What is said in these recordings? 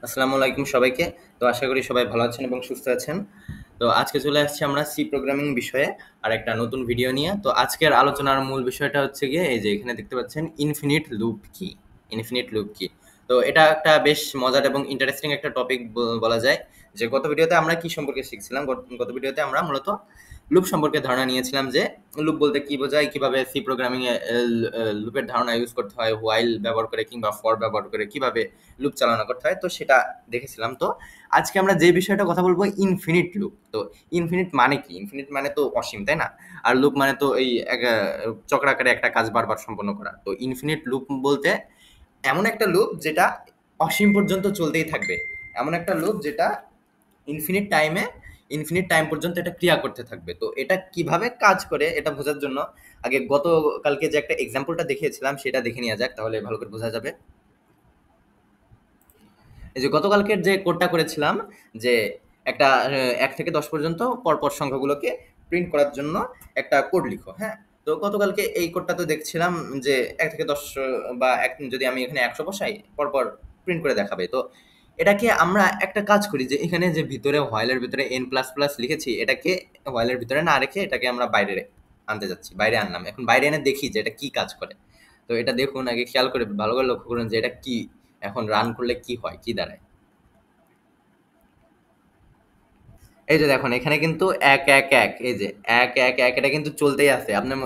আসসালামু আলাইকুম সবাইকে। তো আশা করি সবাই ভালো আছেন এবং সুস্থ আছেন। তো আজকে চলে আসছি আমরা সি প্রোগ্রামিং বিষয়ে আরেকটা নতুন ভিডিও নিয়ে। তো আজকের আলোচনার মূল বিষয়টা হচ্ছে গিয়ে এই যে এখানে দেখতে পাচ্ছেন ইনফিনিট লুপ কি? ইনফিনিট লুপ কি? তো এটা একটা বেশ মজার এবং ইন্টারেস্টিং একটা টপিক বলা যায়। যে গত ভিডিওতে আমরা কি সম্পর্কে শিখছিলাম? গত ভিডিওতে আমরা মূলত লুপ সম্পর্কে ধারণা নিয়েছিলাম যে লুপ বলতে কি বোঝায়, কিভাবে সি প্রোগ্রামিং এ লুপের ধারণা ইউজ করতে হয়, হোয়াইল ব্যবহার করে কিংবা ফর ব্যবহার করে কিভাবে লুপ চালনা করতে হয়, তো সেটা দেখেছিলাম। তো আজকে আমরা যে বিষয়টা কথা বলবো ইনফিনিট লুপ। তো ইনফিনিট মানে কি? ইনফিনিট মানে তো অসীম, তাই না? আর লুপ মানে তো এই চক্রাকারে একটা কাজ বারবার সম্পন্ন করা। তো ইনফিনিট লুপ বলতে এমন একটা লুপ যেটা অসীম পর্যন্ত চলতেই থাকবে, এমন একটা লুপ যেটা ইনফিনিট টাইমে ইনফিনিট টাইম পর্যন্ত এটা ক্রিয়া করতে থাকবে। তো এটা কিভাবে কাজ করে এটা বোঝার জন্য আগে গতকালকে যে একটা এক্সাম্পলটা দেখিয়েছিলাম সেটা দেখে নেওয়া যাক, তাহলে ভালো করে বোঝা যাবে। এই যে গতকালকের যে কোডটা করেছিলাম, যে একটা ১ থেকে ১০ পর্যন্ত পরপর সংখ্যাগুলোকে প্রিন্ট করার জন্য একটা কোড লিখো, হ্যাঁ? তো গতকালকে এই কোডটা তো দেখছিলাম যে ১ থেকে ১০ বা যদি আমি এখানে ১০০ বসাই, পরপর প্রিন্ট করে দেখাবে। তো এটাকে আমরা একটা কাজ করি যে এখানে যে ভিতরে হোয়াইলের ভিতরে n++ লিখেছি, এটাকে হোয়াইলের ভিতরে না রেখে এটাকে আমরা বাইরে আনতে যাচ্ছি। বাইরে আনলাম। এখন বাইরে এনে দেখি যে এটা কি কাজ করে। তো এটা দেখুন, আগে খেয়াল করে ভালো করে লক্ষ্য করুন যে এটা কি, এখন রান করলে কি হয়, কি দাঁড়ায়। এই যে দেখুন এখানে কিন্তু ১, ১, ১, এই যে ১, ১, ১ এটা কিন্তু চলতেই আছে। আপনার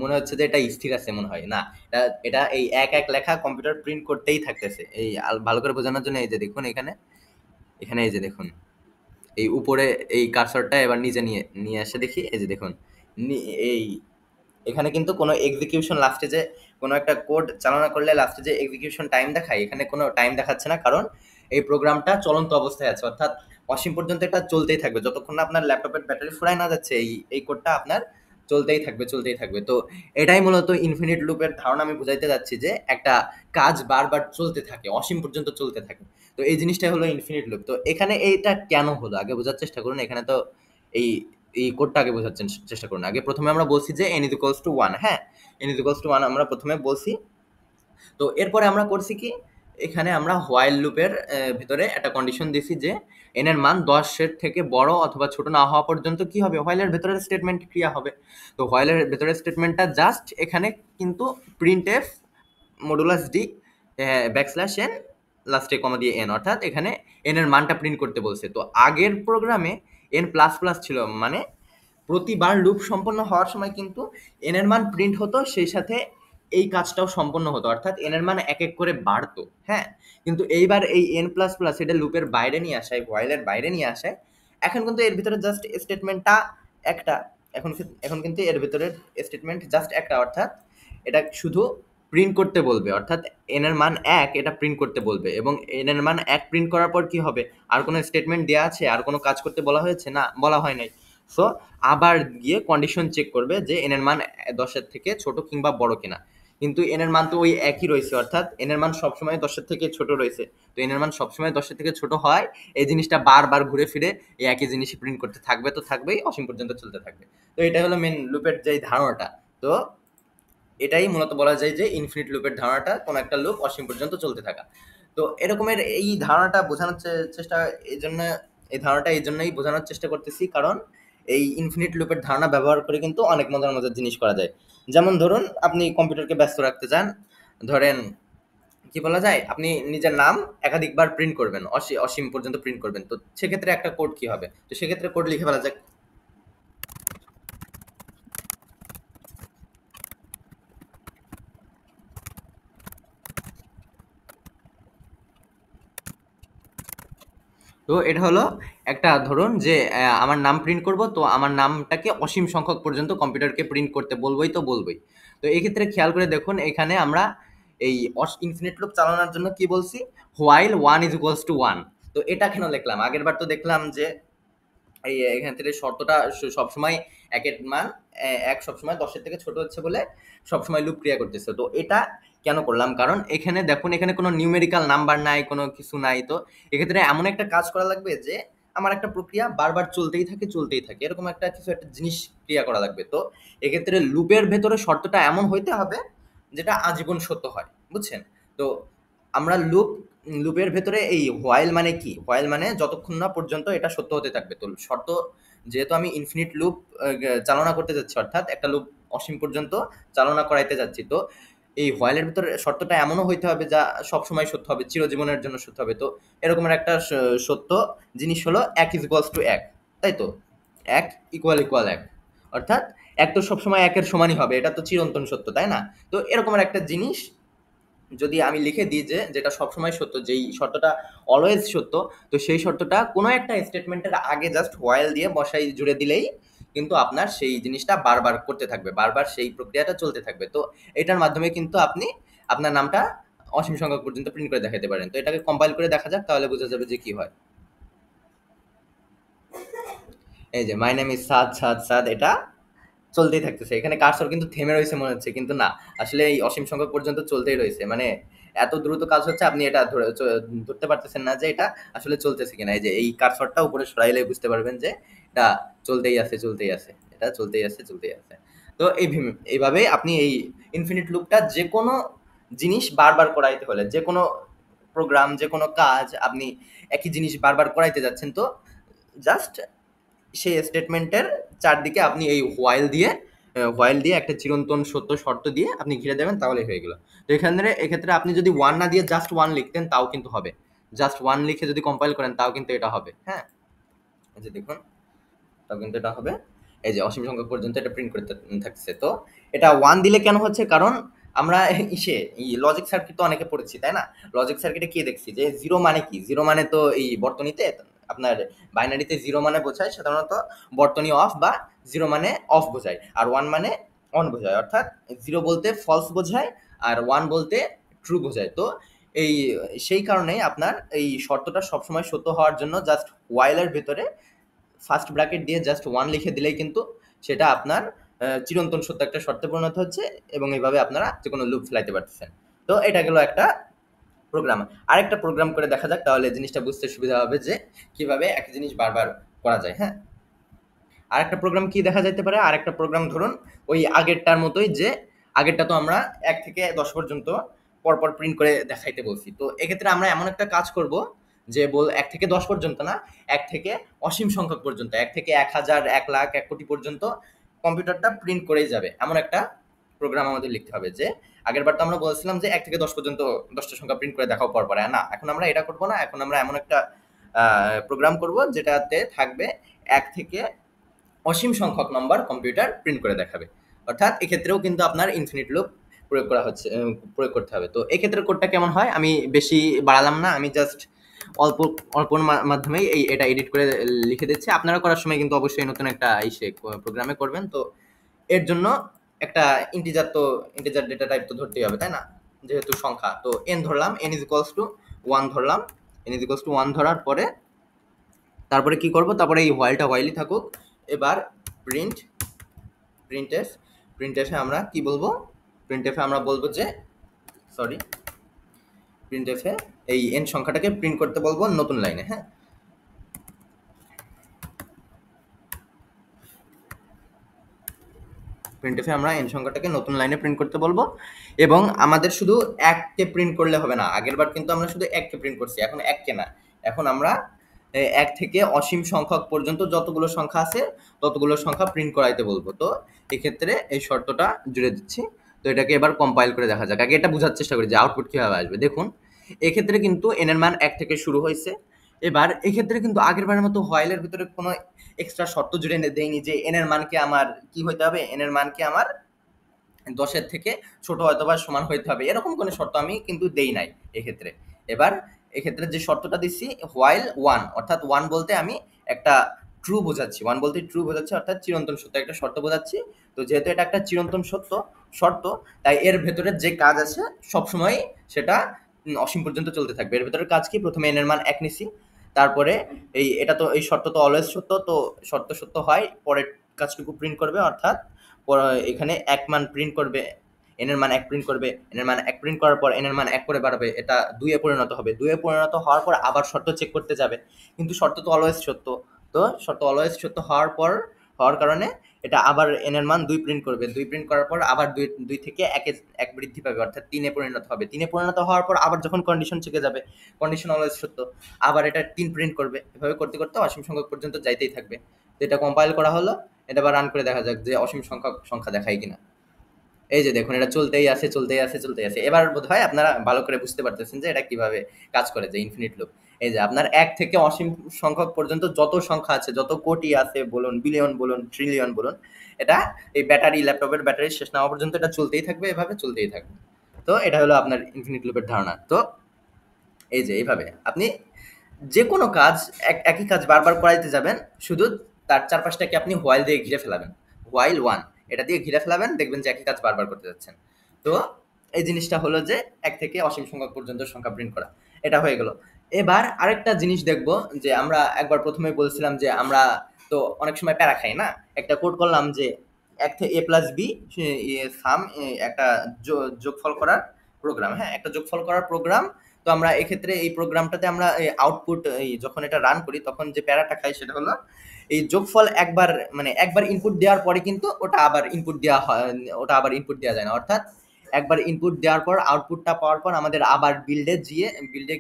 মনে হচ্ছে যে এটা স্থির আছে মনে হয়। না, এটা এটা এই ১, ১ লেখা কম্পিউটার প্রিন্ট করতেই থাকতেছে। এই ভালো করে বোঝানোর জন্য এই যে দেখুন এখানে, এখানে এই যে দেখুন এই উপরে এই কার্সরটা এবার নিচে নিয়ে নিয়ে আসে দেখি, এই যে দেখুন এই এখানে কিন্তু কোনো এক্সিকিউশন লাস্টে যে কোনো একটা কোড চালনা করলে লাস্টে যে এক্সিকিউশন টাইম দেখায়, এখানে কোনো টাইম দেখাচ্ছে না, কারণ এই প্রোগ্রামটা চলন্ত অবস্থায় আছে। অর্থাৎ অসীম পর্যন্ত এটা চলতেই থাকবে যতক্ষণ না আপনার ল্যাপটপের ব্যাটারি ফুরায় না যাচ্ছে। এই কোডটা আপনার চলতেই থাকবে, চলতেই থাকবে। তো এটাই মূলত ইনফিনিট লুপের ধারণা আমি বুঝাইতে যাচ্ছি, যে একটা কাজ বারবার চলতে থাকে, অসীম পর্যন্ত চলতে থাকে। তো এই জিনিসটাই হলো ইনফিনিট লুপ। তো এখানে এইটা কেন হলো আগে বোঝার চেষ্টা করুন। এখানে তো এই এই কোডটা আগে বোঝার চেষ্টা করুন। আগে প্রথমে আমরা বলছি যে n ইকুয়ালস টু 1, হ্যাঁ? n ইকুয়ালস টু 1 আমরা প্রথমে বলছি। তো এরপরে আমরা করছি কি, এখানে আমরা হোয়াইল লুপের ভিতরে একটা কন্ডিশন দিছি যে n এর মান ১০ এর থেকে বড় অথবা ছোট না হওয়া পর্যন্ত কি হবে, হোয়াইলের ভেতরের স্টেটমেন্ট ক্রিয়া হবে। তো হোয়াইলের ভেতরের স্টেটমেন্টটা জাস্ট এখানে কিন্তু print F modulus D backslash N লাস্টে কমা দিয়ে এন, অর্থাৎ এখানে এন এর মানটা প্রিন্ট করতে বলছে। তো আগের প্রোগ্রামে n++ ছিল, মানে প্রতিবার লুপ সম্পন্ন হওয়ার সময় কিন্তু এন এর মান প্রিন্ট হতো, সেই সাথে এই কাজটাও সম্পন্ন হতো, অর্থাৎ এন এর মান এক এক করে বাড়তো, হ্যাঁ? কিন্তু এইবার এই n++ এটা লুপের বাইরে নিয়ে আসায়, হোয়াইলের বাইরে নিয়ে আসায়, এখন কিন্তু এর ভিতরে জাস্ট স্টেটমেন্টটা একটা। এখন কিন্তু এর ভিতরের স্টেটমেন্ট জাস্ট একটা, অর্থাৎ এটা শুধু প্রিন্ট করতে বলবে, অর্থাৎ এন এর মান ১ এটা প্রিন্ট করতে বলবে, এবং এন এর মান ১ প্রিন্ট করার পর কি হবে? আর কোনো স্টেটমেন্ট দেয়া আছে? আর কোনো কাজ করতে বলা হয়েছে? না, বলা হয় নাই। সো আবার গিয়ে কন্ডিশন চেক করবে যে এন এর মান ১০ এর থেকে ছোট কিংবা বড় কিনা। কিন্তু এন এর মান তো ওই একই রয়েছে, অর্থাৎ এন এর মান সবসময় ১০ এর থেকে ছোট রয়েছে। তো এন এর মান সবসময় ১০ এর থেকে ছোট হয়, এই জিনিসটা বারবার ঘুরে ফিরে এই একই জিনিসই প্রিন্ট করতে থাকবে, তো থাকবেই, অসীম পর্যন্ত চলতে থাকবে। তো এটাই হলো মেন লুপের যে ধারণাটা। তো এটাই মূলত বলা যায় যে ইনফিনিট লুপের ধারণাটা কোনো একটা লুপ অসীম পর্যন্ত চলতে থাকা। তো এরকমের এই ধারণাটা বোঝানোর চেষ্টা এই জন্য, এই ধারণাটা এই জন্যই বোঝানোর চেষ্টা করতেছি, কারণ এই ইনফিনিট লুপের ধারণা ব্যবহার করে কিন্তু অনেক মজার মজার জিনিস করা যায়। যেমন ধরুন আপনি কম্পিউটারকে ব্যস্ত রাখতে চান, ধরেন কি বলা যায়, আপনি নিজের নাম একাধিকবার প্রিন্ট করবেন, অসীম পর্যন্ত প্রিন্ট করবেন। তো সেক্ষেত্রে একটা কোড কি হবে? তো সেক্ষেত্রে কোড লিখে ফেলা যাক। তো এটা হলো একটা, ধরুন যে আমার নাম প্রিন্ট করব, তো আমার নামটাকে অসীম সংখ্যক পর্যন্ত কম্পিউটারকে প্রিন্ট করতে বলবোই, তো বলবোই। তো এক্ষেত্রে খেয়াল করে দেখুন এখানে আমরা এই ইনফিনিট লুপ চালানোর জন্য কি বলছি, হোয়াইল 1 = 1। তো এটা কেন লিখলাম? আগের বার তো দেখলাম যে এই এখান থেকে শর্তটা সবসময় একের মান এক সবসময় ১০ এর থেকে ছোট হচ্ছে বলে সবসময় লুপ ক্রিয়া করতেছে। তো এটা কেন করলাম? কারণ এখানে দেখুন এখানে কোনো নিউমেরিক্যাল নাম্বার নাই, কোনো কিছু নাই। তো এক্ষেত্রে এমন একটা কাজ করা লাগবে যে আমার একটা প্রক্রিয়া বারবার চলতেই থাকে, চলতেই থাকে। এরকম একটা কিছু একটা জিনিস ক্রিয়া করা লাগবে। তো এক্ষেত্রে লুপের ভেতরে শর্তটা এমন হইতে হবে যেটা আজীবন সত্য হয়। বুঝছেন? তো আমরা লুপ লুপের ভেতরে এই হোয়াইল মানে কি? হোয়াইল মানে যতক্ষণ না পর্যন্ত এটা সত্য হতে থাকবে। তো শর্ত যেহেতু আমি ইনফিনিট লুপ চালনা করতে যাচ্ছি, অর্থাৎ একটা লুপ অসীম পর্যন্ত চালনা করাইতে যাচ্ছি। তো এই হোয়াইলের ভিতরে শর্তটা এমনও হইতে হবে যা সবসময় সত্য হবে, চিরজীবনের জন্য সত্য হবে। তো এরকমের একটা সত্য জিনিস হলো ১ ইজ ইকুয়ালস টু ১, তাই তো? ১ ইকুয়াল ১। অর্থাৎ ১ তো সবসময় ১ এর সমানই হবে। এটা তো চিরন্তন সত্য, তাই না? তো এরকমের একটা জিনিস যদি আমি লিখে দিই যে যেটা সবসময় সত্য, যেই শর্তটা অলওয়েজ সত্য, তো সেই শর্তটা কোনো একটা স্টেটমেন্টের আগে জাস্ট হোয়াইল দিয়ে বসাই জুড়ে দিলেই কিন্তু আপনার সেই জিনিসটা বারবার করতে থাকবে, বারবার সেই প্রক্রিয়াটা চলতে থাকবে। তো এটার মাধ্যমে কিন্তু আপনি আপনার নামটা অসীম সংখ্যক পর্যন্ত প্রিন্ট করে দেখাতে পারেন। তো এটাকে কম্পাইল করে দেখা যাক, তাহলে বোঝা যাবে যে কি হয়। এই যে মাই নেম ইজ সাদ সাদ সাদ, এটা চলতেই থাকতেছে। এখানে কার্সর কিন্তু থেমে রয়েছে মনে হচ্ছে, কিন্তু না, আসলে এই অসীম সংখ্যক পর্যন্ত চলতেই রয়েছে। মানে এত দ্রুত কাজ হচ্ছে, আপনি এটা ধরতে পারতেছেন না যে এটা আসলে চলতেছে কিনা। এই যে এই কার্সরটা উপরে সরাইলে বুঝতে পারবেন যে এটা চলতেই আছে, চলতেই আছে, এটা চলতেই আছে, চলতেই আছে। তো এইভাবে আপনি এই ইনফিনিট লুপটা যে কোনো জিনিস বারবার করাইতে হলে, যে কোনো প্রোগ্রাম, যে কোনো কাজ আপনি একই জিনিস বারবার করাইতে যাচ্ছেন, তো জাস্ট সেই স্টেটমেন্টের চারদিকে আপনি এই হোয়াইল দিয়ে একটা চিরন্তন সত্য শর্ত দিয়ে আপনি ঘিরে দেবেন, তাহলে হয়ে গেল। তো এক্ষেত্রে আপনি যদি ওয়ান না দিয়ে জাস্ট ওয়ান লিখতেন তাও কিন্তু হবে। জাস্ট ওয়ান লিখে যদি কম্পাইল করেন তাও কিন্তু এটা হবে। হ্যাঁ, এই যে দেখুন, তাও কিন্তু এটা হবে। এই যে অসীম সংখ্যক পর্যন্ত এটা প্রিন্ট করতে থাকছে। তো এটা ওয়ান দিলে কেন হচ্ছে? কারণ আমরা লজিক সার্কিট তো অনেকে পড়েছি, তাই না? লজিক সার্কিটে কি দেখছি যে জিরো মানে কি? জিরো মানে তো এই বর্তনীতে আপনার বাইনারিতে জিরো মানে বোঝায় সাধারণত বর্তনী অফ, বা জিরো মানে অফ বোঝায়, আর ওয়ান মানে অন বোঝায়। অর্থাৎ জিরো বলতে ফলস বোঝায়, আর ওয়ান বলতে ট্রু বোঝায়। তো এই সেই কারণেই আপনার এই শর্তটা সবসময় সত্য হওয়ার জন্য জাস্ট ওয়াইলের ভেতরে ফার্স্ট ব্র্যাকেট দিয়ে জাস্ট ওয়ান লিখে দিলেই কিন্তু সেটা আপনার চিরন্তন সত্য একটা শর্তে পরিণত হচ্ছে, এবং এইভাবে আপনারা যে কোনো লুপ ফেলাইতে পারতেছেন। তো এটা গেল একটা প্রোগ্রাম। আরেকটা প্রোগ্রাম করে দেখা যাক, তাহলে জিনিসটা বুঝতে সুবিধা হবে যে কিভাবে একই জিনিস বারবার করা যায়। হ্যাঁ, আরেকটা প্রোগ্রাম কি দেখা যাইতে পারে? আরেকটা প্রোগ্রাম ধরুন ওই আগেরটার মতোই, যে আগেরটা তো আমরা ১ থেকে ১০ পর্যন্ত পরপর প্রিন্ট করে দেখাইতে বলছি। তো এক্ষেত্রে আমরা এমন একটা কাজ করব যে ১ থেকে ১০ পর্যন্ত না, ১ থেকে অসীম সংখ্যক পর্যন্ত, ১ থেকে ১,০০০, ১,০০,০০০, ১,০০,০০,০০০ পর্যন্ত কম্পিউটারটা প্রিন্ট করেই যাবে। এমন একটা প্রোগ্রাম আমাদের লিখতে হবে। যে আগেরবার তো আমরা বলেছিলাম যে ১ থেকে ১০ পর্যন্ত ১০টা সংখ্যা প্রিন্ট করে দেখাও পরপর। না, এখন আমরা এটা করব না। এখন আমরা এমন একটা প্রোগ্রাম করব যেটাতে থাকবে ১ থেকে অসীম সংখ্যক নম্বর কম্পিউটার প্রিন্ট করে দেখাবে। অর্থাৎ এক্ষেত্রেও কিন্তু আপনার ইনফিনিট লুপ প্রয়োগ করতে হবে। তো এক্ষেত্রে কোডটা কেমন হয় আমি বেশি বাড়ালাম না, আমি জাস্ট অল্প অল্পর মাধ্যমেই এটা এডিট করে লিখে দিচ্ছি। আপনারা করার সময় কিন্তু অবশ্যই নতুন একটা প্রোগ্রামে করবেন। তো এর জন্য একটা ইন্টিজার ডেটা টাইপ তো ধরতেই হবে, তাই না? যেহেতু সংখ্যা, তো এন ধরলাম, N is equals to one ধরলাম। N is equals to one ধরার পরে তারপরে কি করব? তারপরে এই হোয়াইলটা হোয়াইলই থাকুক। এবার প্রিন্ট প্রিন্টএফ প্রিন্টএফে আমরা কি বলবো? প্রিন্টএফে আমরা বলবো যে সরি প্রিন্টএফে এই এন সংখ্যাটাকে প্রিন্ট করতে বলবো নতুন লাইনে। হ্যাঁ, প্রিন্টএফে আমরা এন সংখ্যাটাকে নতুন লাইনে প্রিন্ট করতে বলবো। এবং আমাদের শুধু এককে প্রিন্ট করলে হবে না। আগেরবার কিন্তু আমরা শুধু এককে প্রিন্ট করছি, এখন এককে না, এখন আমরা ১ থেকে অসীম সংখ্যক পর্যন্ত যতগুলো সংখ্যা আছে ততগুলো সংখ্যা প্রিন্ট করাইতে বলবো। তো এক্ষেত্রে এই শর্তটা জুড়ে দিচ্ছি। তো এটাকে এবার কম্পাইল করে দেখা যাক। আগে এটা বোঝার চেষ্টা করি যে আউটপুট কিভাবে আসবে। দেখুন, এক্ষেত্রে কিন্তু এন এর মান ১ থেকে শুরু হয়েছে। এবার এক্ষেত্রে কিন্তু আগেরবারের মতো হোয়াইলের ভিতরে কোনো এক্সট্রা শর্ত জুড়ে দেইনি যে এন এর মানকে আমার কি হইতে হবে, এন এর মানকে আমার ১০-এর থেকে ছোট অথবা সমান হইতে হবে, এরকম কোনো শর্ত আমি কিন্তু দেই নাই এক্ষেত্রে। এবার এক্ষেত্রে যে শর্তটা দিচ্ছি হোয়াইল ওয়ান, অর্থাৎ ওয়ান বলতে আমি একটা ট্রু বোঝাচ্ছি, ওয়ান বলতে ট্রু বোঝাচ্ছি, অর্থাৎ চিরন্তন সত্য একটা শর্ত বোঝাচ্ছি। তো যেহেতু এটা একটা চিরন্তন সত্য শর্ত, তাই এর ভেতরে যে কাজ আছে সবসময় সেটা অসীম পর্যন্ত চলতে থাকবে। এর ভেতরে কাজ কি? প্রথমে এন এর মান ১ নিছি, তারপরে এই শর্ত তো অলওয়েজ সত্য, তো শর্ত সত্য হয় পরের কাজটুকু প্রিন্ট করবে, অর্থাৎ এখানে ১ মান প্রিন্ট করবে, এন এর মান ১ প্রিন্ট করবে, এন এর মান ১ প্রিন্ট করার পর এন এর মান ১ করে বাড়াবে, এটা ২ এ পরিণত হবে। ২ এ পরিণত হওয়ার পর আবার শর্ত চেক করতে যাবে, কিন্তু শর্ত তো অলওয়েজ সত্য। তো শর্ত অলওয়েজ সত্য হওয়ার কারণে এটা আবার n এর মান 2 প্রিন্ট করবে। 2 প্রিন্ট করার পর আবার 2 থেকে 1 বৃদ্ধি পাবে, অর্থাৎ 3 এ পরিণত হবে। 3 এ পরিণত হওয়ার পর আবার যখন কন্ডিশন চেকে যাবে, কন্ডিশন অলওয়েজ সত্য, আবার এটা 3 প্রিন্ট করবে। এভাবে করতে করতে অসীম সংখ্যক পর্যন্ত যাইতেই থাকবে। তো এটা কম্পাইল করা হলো, এটা আবার রান করে দেখা যাক যে অসীম সংখ্যক সংখ্যা দেখায় কিনা। এই যে দেখুন, এটা চলতেই আছে, চলতেই আছে, চলতেই আছে। এবার বোধহয় আপনারা ভালো করে বুঝতে পারতেছেন যে এটা কিভাবে কাজ করে, যে ইনফিনিট লুপ। এই যে আপনার 1 থেকে অসীম সংখ্যক পর্যন্ত যত সংখ্যা আছে, যত কোটি আছে বলুন, বিলিয়ন বলুন, ট্রিলিয়ন বলুন, এটা এই ব্যাটারি, ল্যাপটপের ব্যাটারি শেষ না হওয়া পর্যন্ত এটা চলতেই থাকবে, এভাবে চলতেই থাকবে। তো এটা হলো আপনার ইনফিনিট লুপের ধারণা। তো এই যে এইভাবে আপনি যে কোনো কাজ, একই কাজ বারবার করাইতে যাবেন, শুধু তার চারপাশটাকে আপনি হোয়াইল দিয়ে ঘিরে ফেলাবেন। হোয়াইল ওয়ান, এটা দিয়ে ঘিরে ফেলাবেন, দেখবেন যে একই কাজ বারবার করতে যাচ্ছেন। তো এই জিনিসটা হলো যে 1 থেকে অসীম সংখ্যক পর্যন্ত সংখ্যা প্রিন্ট করা। এটা হয়ে গেল। এবার আরেকটা জিনিস দেখব, যে আমরা একবার প্রথমে বলছিলাম যে আমরা তো অনেক সময় প্যারা খাই না? একটা কোড করলাম যে 1 থেকে a প্লাস বি সাম, একটা যোগফল করার প্রোগ্রাম। হ্যাঁ, একটা যোগফল করার প্রোগ্রাম। তো আমরা এক্ষেত্রে এই প্রোগ্রামটাতে আমরা আউটপুট যখন এটা রান করি তখন যে প্যারাটা খাই সেটা হলো এই যোগফল একবার, মানে একবার ইনপুট দেওয়ার পরে কিন্তু ওটা আবার ইনপুট দেওয়া হয়, ওটা আবার ইনপুট দেওয়া যায় না। অর্থাৎ একবার ইনপুট দেওয়ার পর, আউটপুটটা পাওয়ার পর আমাদের আবার বিল্ডে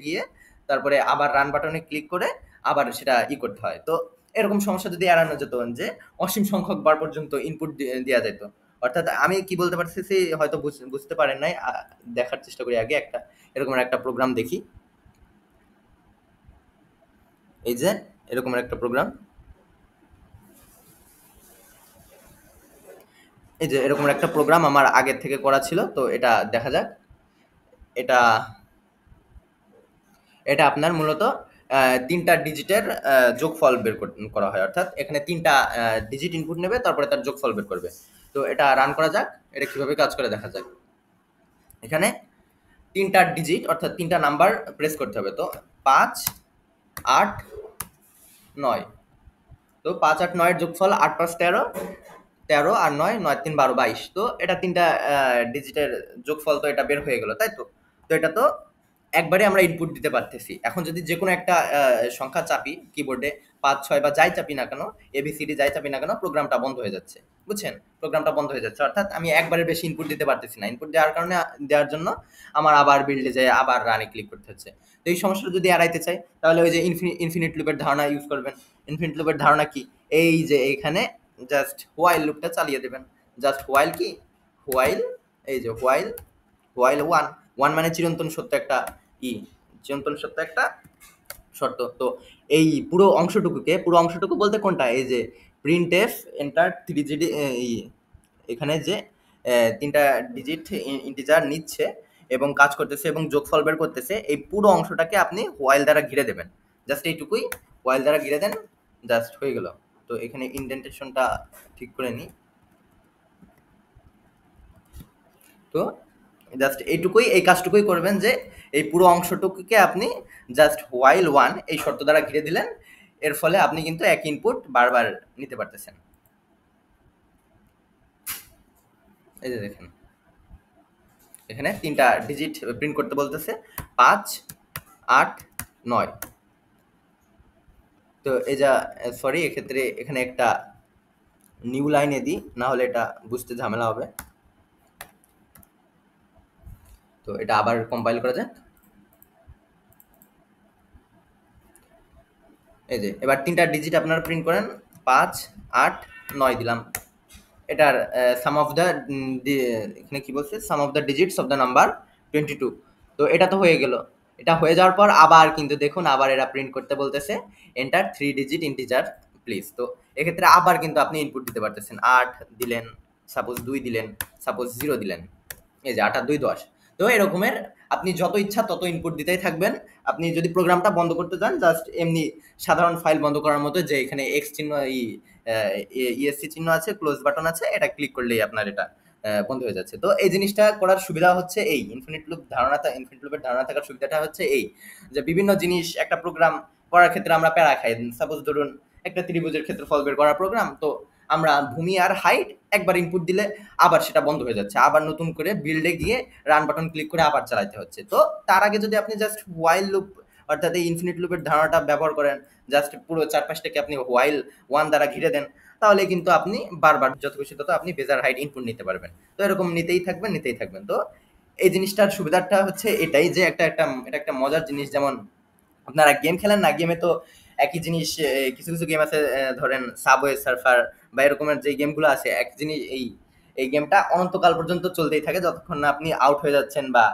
গিয়ে তারপরে আবার রান বাটনে ক্লিক করে আবার সেটা করতে হয়। তো এরকম সমস্যা যদি এড়ানো যেত, যে অসীম সংখ্যক বার পর্যন্ত ইনপুট দেওয়া যেত। অর্থাৎ আমি কি বলতে পারতেছি হয়তো বুঝতে পারেন নাই, দেখার চেষ্টা করি আগে একটা এরকম একটা প্রোগ্রাম দেখি। এই যে এরকম একটা প্রোগ্রাম, এই যে এরকম একটা প্রোগ্রাম আমার আগের থেকে করা ছিল। তো এটা দেখা যাক। এটা এটা আপনার মূলত 3টা ডিজিটের যোগফল বের করা হয়। অর্থাৎ এখানে 3টা ডিজিট ইনপুট নেবে, তারপরে তার যোগফল বের করবে। তো এটা রান করা যাক, এটা কিভাবে কাজ করে দেখা যাক। এখানে 3টা ডিজিট অর্থাৎ 3টা নাম্বার প্রেস করতে হবে। তো 5, 8, 9। তো 5, 8, 9 এর যোগফল 8, 5, 13, 13 আর 9, 9, 3, 12, 22। তো এটা 3টা ডিজিটের যোগফল, তো এটা বের হয়ে গেল, তাই তো? তো এটা তো একবারে আমরা ইনপুট দিতে পারতেছি। এখন যদি যে কোনো একটা সংখ্যা চাপি কিবোর্ডে, 5, 6 বা যাই চাপি না কেন, এবিসিডি যাই চাপি না কেন, প্রোগ্রামটা বন্ধ হয়ে যাচ্ছে। বুঝছেন? প্রোগ্রামটা বন্ধ হয়ে যাচ্ছে। অর্থাৎ আমি একবারের বেশি ইনপুট দিতে পারতেছি না। ইনপুট দেওয়ার কারণে, দেওয়ার জন্য আমার আবার বিল্ডে যেয়ে আবার রানে ক্লিক করতে হচ্ছে। তো এই সমস্যাটা যদি এড়াইতে চাই, তাহলে ওই যে ইনফিনিট লুপের ধারণা ইউজ করবেন। ইনফিনিট লুপের ধারণা কি? এই যে এইখানে জাস্ট হোয়াইল লুপটা চালিয়ে দেবেন। জাস্ট হোয়াইল কি? হোয়াইল, এই যে হোয়াইল, হোয়াইল ওয়ান। ওয়ান মানে চিরন্তন সত্য একটা চিরন্তন সত্য একটা শর্ত। তো এই পুরো অংশটুকুকে, পুরো অংশটুকু বলতে কোনটা? এই যে প্রিন্ট এফ এন্টার 3 এখানে যে 3টা ডিজিট ইন্টিজার নিচ্ছে এবং কাজ করতেছে এবং যোগফল বের করতেছে, এই পুরো অংশটাকে আপনি হোয়াইল দ্বারা ঘিরে দেবেন। জাস্ট এইটুকুই, হোয়াইল দ্বারা ঘিরে দেন, জাস্ট হয়ে গেল। তো এখানে ইনডেন্টেশনটা ঠিক করে নিই। তো জাস্ট এইটুকুই, এই কাজটুকুই করবেন, যে এই পুরো অংশটুকুকে আপনি জাস্ট হোয়াইল ওয়ান এই শর্ত দ্বারা ঘিরে দিলেন। এর ফলে আপনি কিন্তু এক ইনপুট বারবার নিতে পারতেছেন। এই যে দেখেন, এখানে 3টা ডিজিট প্রিন্ট করতে বলতেছে, 5, 8, 9। তো এই যা, সরি, এক্ষেত্রে এখানে একটা নিউ লাইনে দিই, না হলে এটা বুঝতে ঝামেলা হবে। তো এটা আবার কম্পাইল করা যাক। এই যে এবার 3টা ডিজিট আপনারা প্রিন্ট করেন, 5, 8, 9 দিলাম। এটার সাম অফ দ্য, এখানে কি বলছে, sum of the digits of the number 22। তো এটা তো হয়ে গেল। এটা হয়ে যাওয়ার পর আবার কিন্তু দেখুন, আবার এরা প্রিন্ট করতে বলতেছে এন্টার 3 ডিজিট ইন্টিজার প্লিজ। তো এক্ষেত্রে আবার কিন্তু আপনি ইনপুট দিতে পারতেছেন। 8 দিলেন, সাপোজ 2 দিলেন, সাপোজ 0 দিলেন। এই যে 8 আর 2, 10। তো এরকমের আপনি যত ইচ্ছা তত ইনপুট দিতেই থাকবেন। আপনি যদি প্রোগ্রামটা বন্ধ করতে চান, জাস্ট এমনি সাধারণ ফাইল বন্ধ করার মতো, যে এখানে এক্স চিহ্ন, ইএসসি চিহ্ন আছে, ক্লোজ বাটন আছে, এটা ক্লিক করলেই আপনার এটা বন্ধ হয়ে যাচ্ছে। তো এই জিনিসটা করার সুবিধা হচ্ছে এই ইনফিনিট লুপের ধারণা থাকার সুবিধাটা হচ্ছে এই, যে বিভিন্ন জিনিস একটা প্রোগ্রাম করার ক্ষেত্রে আমরা প্যারা খাই। সাপোজ ধরুন একটা ত্রিভুজের ক্ষেত্রফল বের করার প্রোগ্রাম, তো আমরা ভূমি আর হাইট একবার ইনপুট দিলে আবার সেটা বন্ধ হয়ে যাচ্ছে, আবার নতুন করে বিল্ডে গিয়ে রান বাটন ক্লিক করে আবার চালাতে হচ্ছে। তো তার আগে যদি আপনি জাস্ট হোয়াইল লুপ, অর্থাৎ এই ইনফিনিট লুপের ধারণাটা ব্যবহার করেন, জাস্ট পুরো চারপাশটাকে আপনি হোয়াইল ওয়ান দ্বারা ঘিরে দেন, তাহলে কিন্তু আপনি বারবার যত খুশি তত আপনি বেজার হাইট ইনপুট নিতে পারবেন। তো এরকম নিতেই থাকবেন। তো এই জিনিসটার সুবিধাটা হচ্ছে এটাই যে এটা একটা মজার জিনিস। যেমন আপনারা গেম খেলেন না, গেমে তো একই জিনিস, কিছু কিছু গেম আছে, ধরেন সাবওয়ে সার্ফার বা এরকমের যে গেমগুলো আছে, এক জিনিস এই গেমটা অনন্তকাল পর্যন্ত চলতেই থাকে যতক্ষণ না আপনি আউট হয়ে যাচ্ছেন বা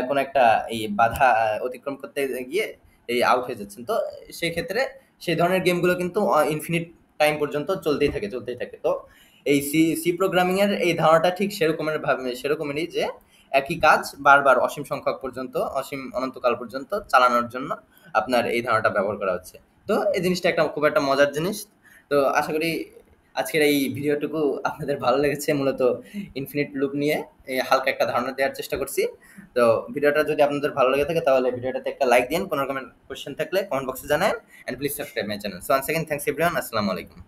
কোনো একটা এই বাধা অতিক্রম করতে গিয়ে এই আউট হয়ে যাচ্ছেন। তো সেই ক্ষেত্রে সেই ধরনের গেমগুলো কিন্তু ইনফিনিট টাইম পর্যন্ত চলতেই থাকে। তো এই সি সি প্রোগ্রামিং এর এই ধারণাটা ঠিক সেরকমেরই যে একই কাজ বারবার অসীম সংখ্যক পর্যন্ত, অসীম অনন্তকাল পর্যন্ত চালানোর জন্য আপনার এই ধারণাটা ব্যবহার করা হচ্ছে। তো এই জিনিসটা খুব একটা মজার জিনিস। তো আশা করি আজকের এই ভিডিওটুকু আপনাদের ভালো লেগেছে। মূলত ইনফিনিট লুপ নিয়ে এই হালকা একটা ধারণা দেওয়ার চেষ্টা করছি। তো ভিডিওটা যদি আপনাদের ভালো লেগে থাকে তাহলে ভিডিওটাতে একটা লাইক দিন, কোনো রকমের কোয়েশ্চেন থাকলে কমেন্ট বক্সে জানান, and please subscribe my channel. So once again thanks everyone, আসসালামু আলাইকুম।